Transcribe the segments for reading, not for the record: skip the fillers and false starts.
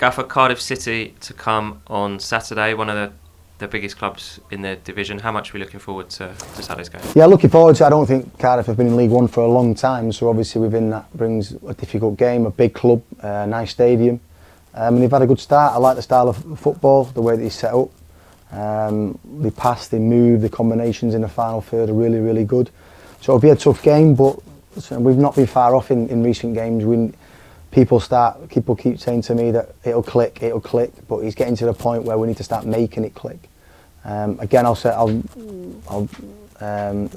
Gaffer, Cardiff City to come on Saturday, one of the biggest clubs in the division. How much are we looking forward to Saturday's game? Yeah, looking forward to it. I don't think Cardiff have been in League One for a long time, so obviously within that brings a difficult game, a big club, a nice stadium. And they've had a good start. I like the style of football, the way that he's set up. They pass, they move, the combinations in the final third are really, really good. So it'll be a tough game, but we've not been far off in recent games. People keep saying to me that it'll click, but it's getting to the point where we need to start making it click. Again, I'll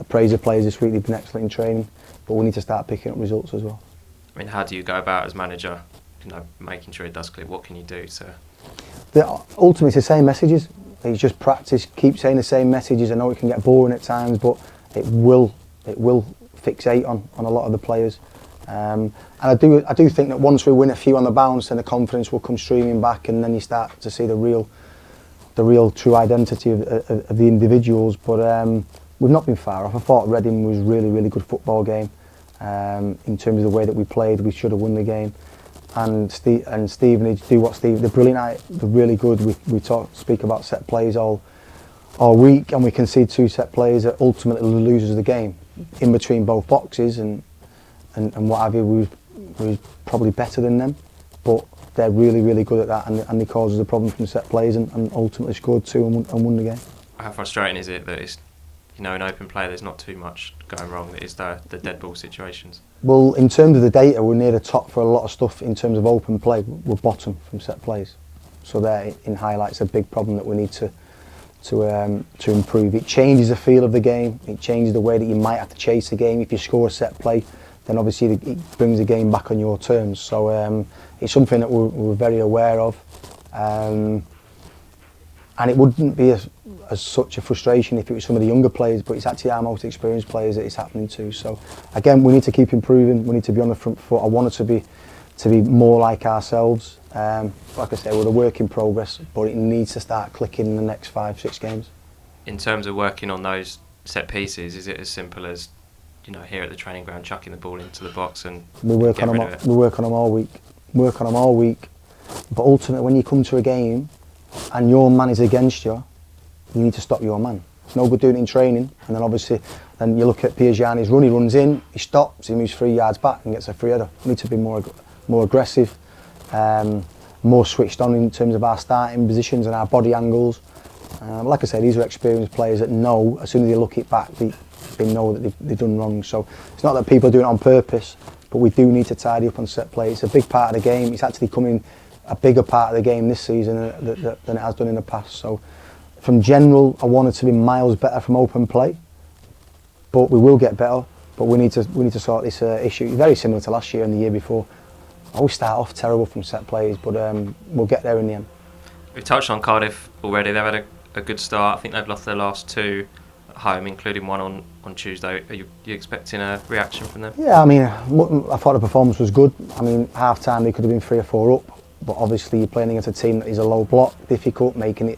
praise the players this week. They've been excellent in training, but we need to start picking up results as well. I mean, how do you go about as manager, making sure it does click? What can you do to? Ultimately, it's the same messages. It's just practice. Keep saying the same messages. I know it can get boring at times, but it will fixate on a lot of the players. And I do think that once we win a few on the bounce, then the confidence will come streaming back, and then you start to see the real true identity of the individuals. But we've not been far off. I thought Reading was really, really good football game. In terms of the way that we played, we should have won the game. And Stevenage do what Steve. They're brilliant. They're really good. We speak about set plays all week, and we concede 2 set plays that ultimately loses the game in between both boxes and what have you. We was probably better than them, but they're really, really good at that, and they caused us a problem from set plays and ultimately scored 2 and won the game. How frustrating is it that it's, in open play there's not too much going wrong? That is the dead ball situations. Well, in terms of the data, we're near the top for a lot of stuff. In terms of open play, we're bottom from set plays. So there, in highlights, a big problem that we need to improve. It changes the feel of the game. It changes the way that you might have to chase the game. If you score a set play, then obviously it brings the game back on your terms. So it's something that we're very aware of. And it wouldn't be as such a frustration if it was some of the younger players, but it's actually our most experienced players that it's happening to. So again, we need to keep improving. We need to be on the front foot. I want it to be more like ourselves. Like I say, we're a work in progress, but it needs to start clicking in the next 5-6 games. In terms of working on those set pieces, is it as simple as here at the training ground chucking the ball into the box and we work on them all week. But ultimately, when you come to a game and your man is against you, you need to stop your man. It's no good doing it in training, and then obviously then you look at Piagiani's run. He runs in, he stops, he moves 3 yards back and gets a free header. We need to be more aggressive, more switched on in terms of our starting positions and our body angles. Like I said, these are experienced players that know as soon as they look it back, they know that they've done wrong. So it's not that people are doing it on purpose, but we do need to tidy up on set play. It's a big part of the game. It's actually coming a bigger part of the game this season than it has done in the past. So from general, I want it to be miles better from open play, but we will get better. But we need to sort this issue. Very similar to last year and the year before. I always start off terrible from set plays, but we'll get there in the end. We've touched on Cardiff already. They've had a good start. I think they've lost their last 2 at home, including one on Tuesday. Are you expecting a reaction from them? Yeah, I mean, I thought the performance was good. I mean, half time they could have been 3 or 4 up, but obviously you're playing against a team that is a low block, difficult, making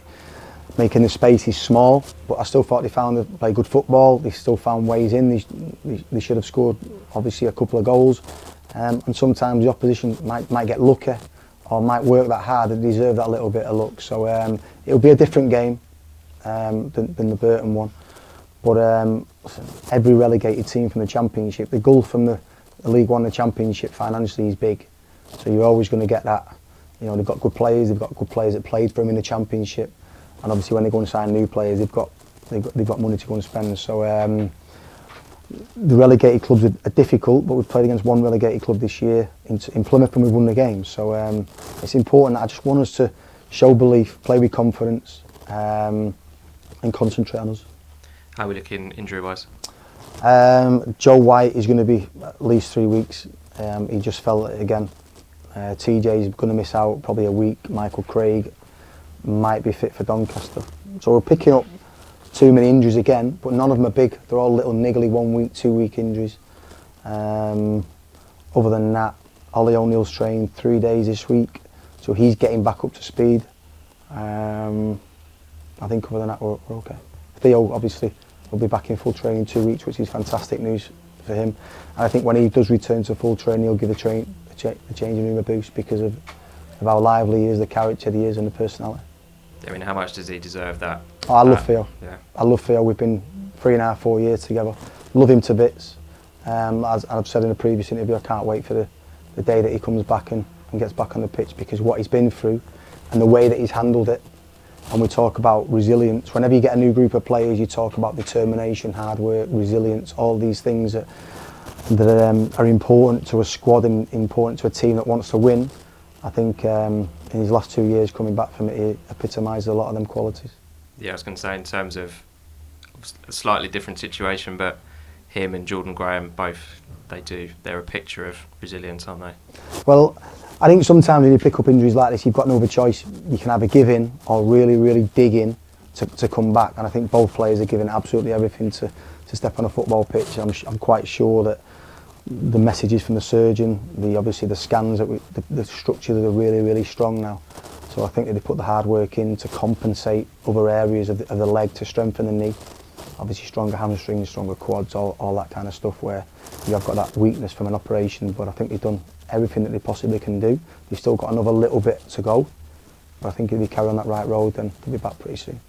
the spaces small. But I still thought they played good football. They still found ways in. They should have scored obviously a couple of goals. And sometimes the opposition might get lucky or might work that hard and deserve that little bit of luck. So it'll be a different game than the Burton one. But every relegated team from the Championship, the gulf from the League One to the Championship financially is big. So you're always going to get that. They've got good players. They've got good players that played for them in the Championship, and obviously when they go and sign new players, they've got money to go and spend. So the relegated clubs are difficult, but we've played against one relegated club this year in Plymouth, and we've won the game. So it's important. I just want us to show belief, play with confidence, and concentrate on us. How are we looking injury-wise? Joe White is going to be at least 3 weeks. He just felt it again. TJ is going to miss out probably a week. Michael Craig might be fit for Doncaster. So we're picking up too many injuries again, but none of them are big. They're all little niggly 1 week, 2 week injuries. Other than that, Ollie O'Neill's trained 3 days this week, so he's getting back up to speed. I think other than that, we're okay. Theo obviously will be back in full training in 2 weeks, which is fantastic news for him. And I think when he does return to full training, he'll give the changing room a boost because of of how lively he is, the character he is and the personality. I mean, how much does he deserve that? Oh, I love Theo. Yeah. I love Theo. We've been 3.5, 4 years together. Love him to bits. As I've said in a previous interview, I can't wait for the day that he comes back and gets back on the pitch, because what he's been through and the way that he's handled it. And we talk about resilience. Whenever you get a new group of players, you talk about determination, hard work, resilience, all these things that are important to a squad and important to a team that wants to win. I think in his last 2 years coming back from it, he epitomised a lot of them qualities. Yeah, I was going to say, in terms of a slightly different situation, but him and Jordan Graham, both, they're a picture of resilience, aren't they? Well, I think sometimes when you pick up injuries like this, you've got no other choice. You can either give in or really, really dig in to come back. And I think both players are giving absolutely everything to step on a football pitch. I'm quite sure that the messages from the surgeon, obviously the scans, the structure that are really, really strong now. So I think that they put the hard work in to compensate other areas of the leg to strengthen the knee. Obviously stronger hamstrings, stronger quads, all that kind of stuff where you have got that weakness from an operation. But I think they've done everything that they possibly can do. They've still got another little bit to go. But I think if they carry on that right road, then they'll be back pretty soon.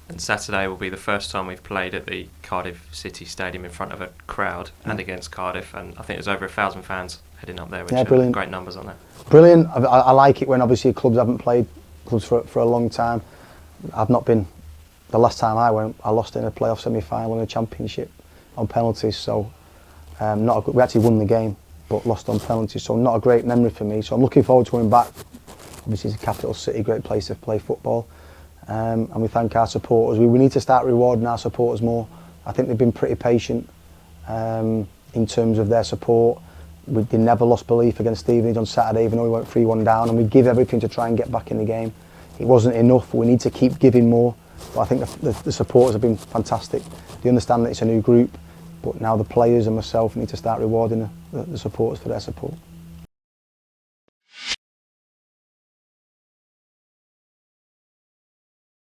And Saturday will be the first time we've played at the Cardiff City Stadium in front of a crowd and against Cardiff, and I think there's over 1,000 fans heading up there, which are great numbers on that. Brilliant. I like it when obviously clubs haven't played clubs for a long time. I've not been. The last time I went, I lost in a playoff semi-final in a championship on penalties. So not a good, we actually won the game, but lost on penalties. So not a great memory for me. So I'm looking forward to going back. Obviously, it's a capital city, great place to play football. And we thank our supporters. We need to start rewarding our supporters more. I think they've been pretty patient in terms of their support. They never lost belief against Stevenage on Saturday, even though we went 3-1 down, and we give everything to try and get back in the game. It wasn't enough. We need to keep giving more. But I think the supporters have been fantastic. They understand that it's a new group, but now the players and myself need to start rewarding the supporters for their support.